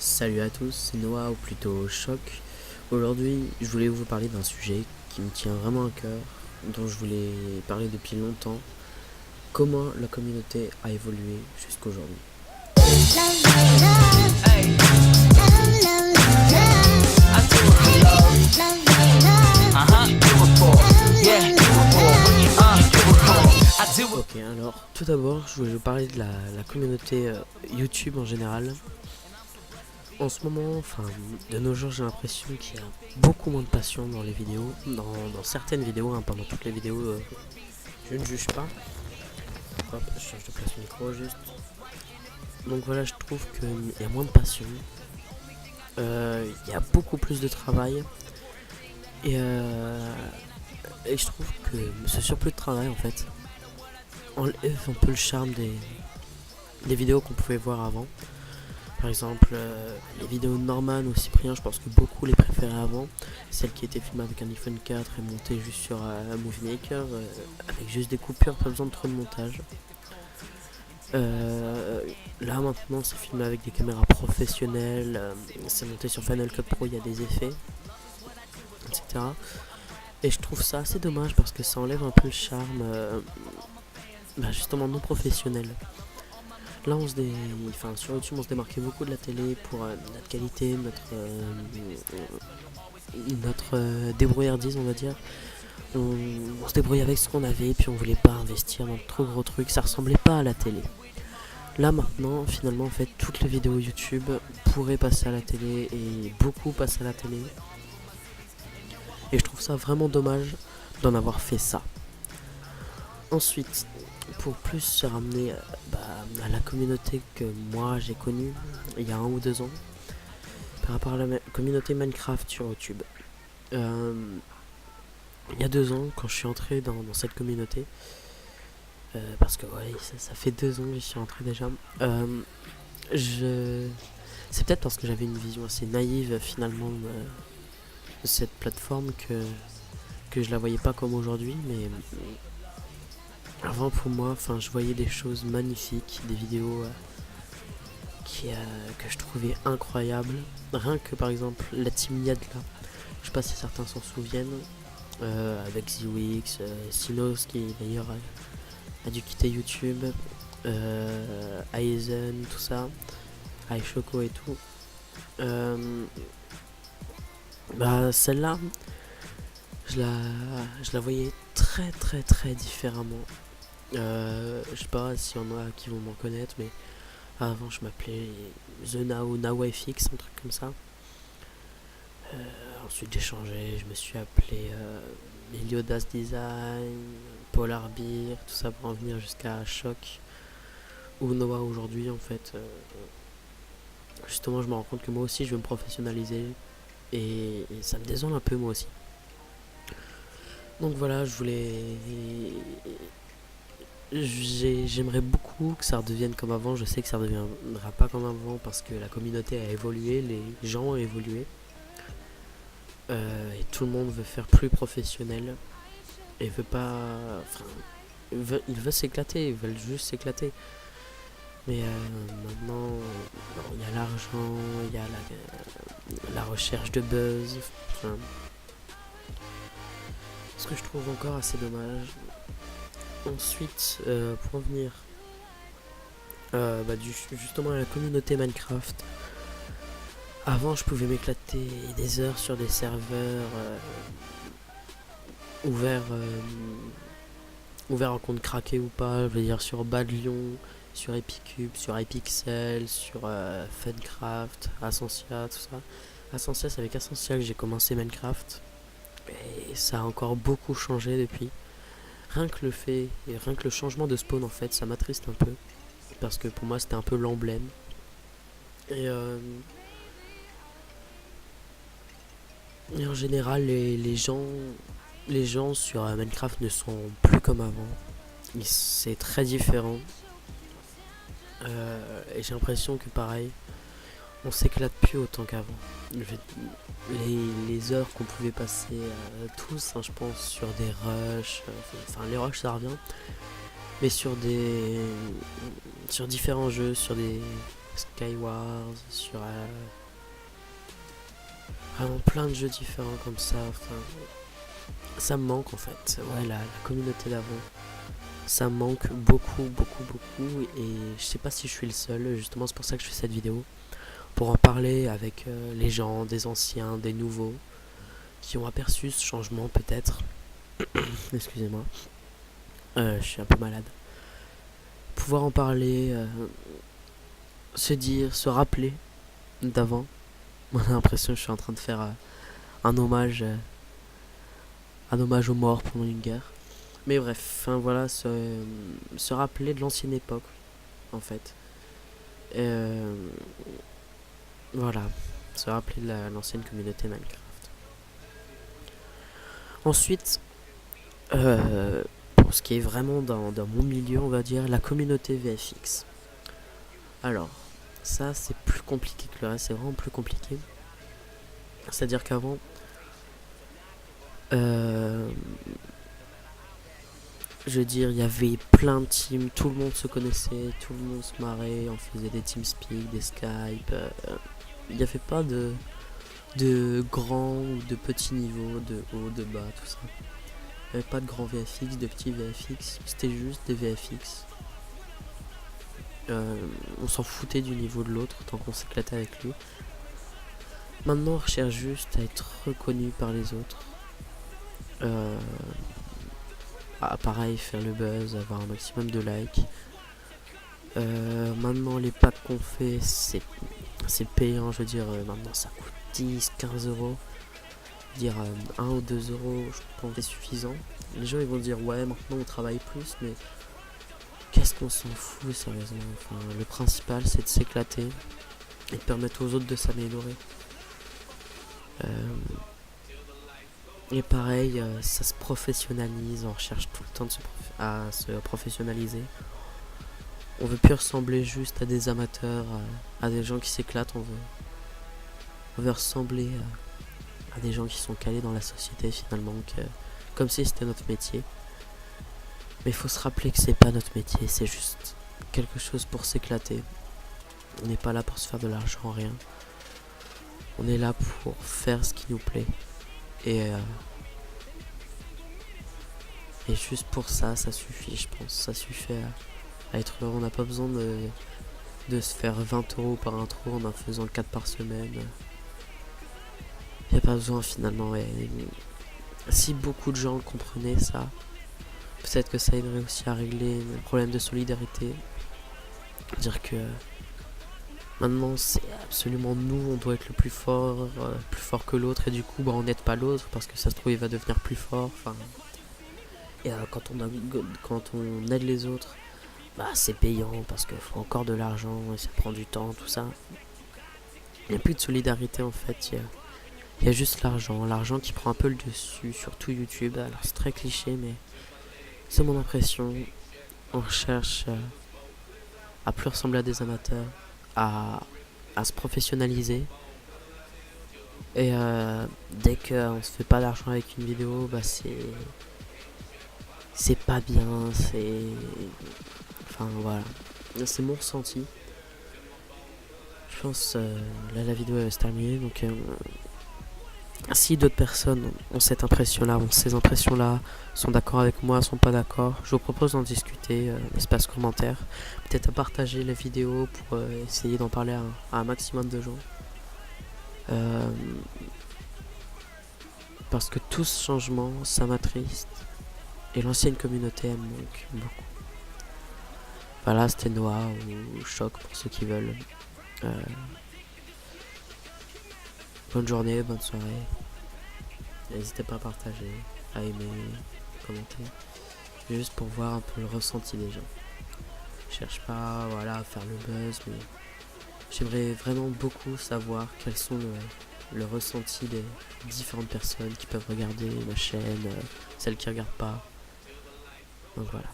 Salut à tous, c'est Noah ou plutôt Choc. Aujourd'hui, je voulais vous parler d'un sujet qui me tient vraiment à cœur, dont je voulais parler depuis longtemps. Comment la communauté a évolué jusqu'aujourd'hui. Ok, alors tout d'abord, je voulais vous parler de la communauté YouTube en général. En ce moment, enfin, de nos jours, j'ai l'impression qu'il y a beaucoup moins de passion dans les vidéos, dans certaines vidéos, pas dans toutes les vidéos, je ne juge pas. Hop, je change de place micro juste. Donc voilà, je trouve qu'il y a moins de passion, il y a beaucoup plus de travail, et, je trouve que ce surplus de travail, en fait, enlève un peu le charme des vidéos qu'on pouvait voir avant. Par exemple, les vidéos de Norman ou Cyprien, je pense que beaucoup les préféraient avant. Celles qui étaient filmées avec un iPhone 4 et montées juste sur Movie Maker, avec juste des coupures, pas besoin de trop de montage. Là maintenant, c'est filmé avec des caméras professionnelles, c'est monté sur Final Cut Pro, il y a des effets, etc. Et je trouve ça assez dommage parce que ça enlève un peu le charme, justement non professionnel. Là, sur YouTube, on se démarquait beaucoup de la télé pour notre qualité, notre débrouillardise, on va dire. On se débrouillait avec ce qu'on avait, puis on voulait pas investir dans de trop gros trucs. Ça ressemblait pas à la télé. Là maintenant, finalement, en fait, toutes les vidéos YouTube pourraient passer à la télé et beaucoup passent à la télé. Et je trouve ça vraiment dommage d'en avoir fait ça. Ensuite, pour plus se ramener à la communauté que moi j'ai connue il y a 1 ou 2 ans, par rapport à la communauté Minecraft sur YouTube. Il y a 2 ans, quand je suis entré dans cette communauté, parce que ouais, ça fait 2 ans que j'y suis entré déjà, c'est peut-être parce que j'avais une vision assez naïve finalement de cette plateforme que je la voyais pas comme aujourd'hui, mais avant pour moi, je voyais des choses magnifiques, des vidéos que je trouvais incroyables. Rien que par exemple la team Yad là, je sais pas si certains s'en souviennent, avec ZWix, Sinos qui d'ailleurs a dû quitter YouTube, Aizen, tout ça, iShoko et tout. Celle-là, je la voyais très très très différemment. Je sais pas s'il y en a qui vont m'en connaître, mais avant je m'appelais The NaoFX, un truc comme ça. Ensuite j'ai changé, je me suis appelé Meliodas Design, Polar Beer, tout ça pour en venir jusqu'à Choc ou Noah aujourd'hui en fait. Justement je me rends compte que moi aussi je veux me professionnaliser et ça me désole un peu moi aussi. Donc voilà, j'aimerais beaucoup que ça redevienne comme avant. Je sais que ça ne reviendra pas comme avant parce que la communauté a évolué, les gens ont évolué. Et tout le monde veut faire plus professionnel. Et veut pas. Enfin, il veut s'éclater, ils veulent juste s'éclater. Mais maintenant, il y a l'argent, il y a la recherche de buzz. Ce que je trouve encore assez dommage. Ensuite, pour en venir justement à la communauté Minecraft, avant je pouvais m'éclater des heures sur des serveurs ouverts en compte craqué ou pas, je veux dire sur Bad Lion, sur Epicube, sur iPixel, sur Funcraft, Ascensia, tout ça. Ascensia, c'est avec Ascensia que j'ai commencé Minecraft et ça a encore beaucoup changé depuis. Rien que le changement de spawn en fait, ça m'attriste un peu. Parce que pour moi c'était un peu l'emblème. Et, en général les gens sur Minecraft ne sont plus comme avant. C'est très différent. Et j'ai l'impression que pareil, on s'éclate plus autant qu'avant. Les heures qu'on pouvait passer tous, je pense, sur des rushs, les rushs ça revient, mais sur différents jeux, Skywars, sur vraiment plein de jeux différents comme ça. Enfin, ça me manque en fait. Ouais, la communauté d'avant, ça me manque beaucoup, beaucoup, beaucoup. Et je sais pas si je suis le seul. Justement, c'est pour ça que je fais cette vidéo, pour en parler avec les gens, des anciens, des nouveaux, qui ont aperçu ce changement peut-être. Excusez-moi, je suis un peu malade. Pouvoir en parler, se dire, se rappeler d'avant. On a l'impression que je suis en train de faire un hommage aux morts pendant une guerre. Mais bref, enfin voilà, se rappeler de l'ancienne époque, en fait. Voilà, se rappeler de l'ancienne communauté Minecraft. Ensuite, pour ce qui est vraiment dans mon milieu, on va dire, la communauté VFX. Alors, ça c'est plus compliqué que le reste, c'est vraiment plus compliqué. C'est-à-dire qu'avant, je veux dire, il y avait plein de teams, tout le monde se connaissait, tout le monde se marrait, on faisait des TeamSpeak, des Skype. Il n'y avait pas de grands ou de petits niveaux, de haut, de bas, tout ça. Il n'y avait pas de grands VFX, de petits VFX, c'était juste des VFX. On s'en foutait du niveau de l'autre tant qu'on s'éclatait avec lui. Maintenant on recherche juste à être reconnu par les autres. Pareil, faire le buzz, avoir un maximum de likes. Maintenant les packs qu'on fait, c'est payant, je veux dire, maintenant ça coûte 10, 15 euros. Dire 1 ou 2 euros, je pense que c'est suffisant. Les gens ils vont dire ouais, maintenant on travaille plus, mais qu'est-ce qu'on s'en fout sérieusement. Enfin, le principal c'est de s'éclater et de permettre aux autres de s'améliorer. Et pareil, ça se professionnalise, on recherche tout le temps à se professionnaliser. On veut plus ressembler juste à des amateurs, à des gens qui s'éclatent, on veut ressembler à des gens qui sont calés dans la société finalement, comme si c'était notre métier. Mais il faut se rappeler que c'est pas notre métier, c'est juste quelque chose pour s'éclater. On n'est pas là pour se faire de l'argent, rien. On est là pour faire ce qui nous plaît. Et juste pour ça, ça suffit, je pense. Ça suffit à être heureux. On n'a pas besoin de se faire 20 euros par intro en faisant 4 par semaine. Il n'y a pas besoin finalement. Et si beaucoup de gens comprenaient ça, peut-être que ça aiderait aussi à régler le problème de solidarité. Dire que maintenant c'est absolument nous, on doit être le plus fort que l'autre, et du coup on n'aide pas l'autre parce que ça se trouve il va devenir plus fort. Enfin, et quand on aide les autres, bah c'est payant parce qu'il faut encore de l'argent et ça prend du temps, tout ça. Il n'y a plus de solidarité en fait, il y a juste l'argent qui prend un peu le dessus, surtout YouTube. Alors c'est très cliché mais c'est mon impression. On recherche à plus ressembler à des amateurs, à se professionnaliser. Et dès qu'on se fait pas d'argent avec une vidéo, bah c'est pas bien, enfin voilà, c'est mon ressenti. Je pense là la vidéo va se terminer, donc si d'autres personnes ont cette impression-là, ont ces impressions-là, sont d'accord avec moi, sont pas d'accord, je vous propose d'en discuter, espace commentaire, peut-être à partager la vidéo pour essayer d'en parler à un maximum de gens. Parce que tout ce changement, ça m'attriste. Et l'ancienne communauté, elle me manque beaucoup. Voilà, c'était Noah ou Choc pour ceux qui veulent. Bonne journée, bonne soirée. N'hésitez pas à partager, à aimer, commenter. Juste pour voir un peu le ressenti des gens. Je cherche pas à faire le buzz, mais j'aimerais vraiment beaucoup savoir quels sont le ressenti des différentes personnes qui peuvent regarder ma chaîne, celles qui regardent pas. Donc voilà.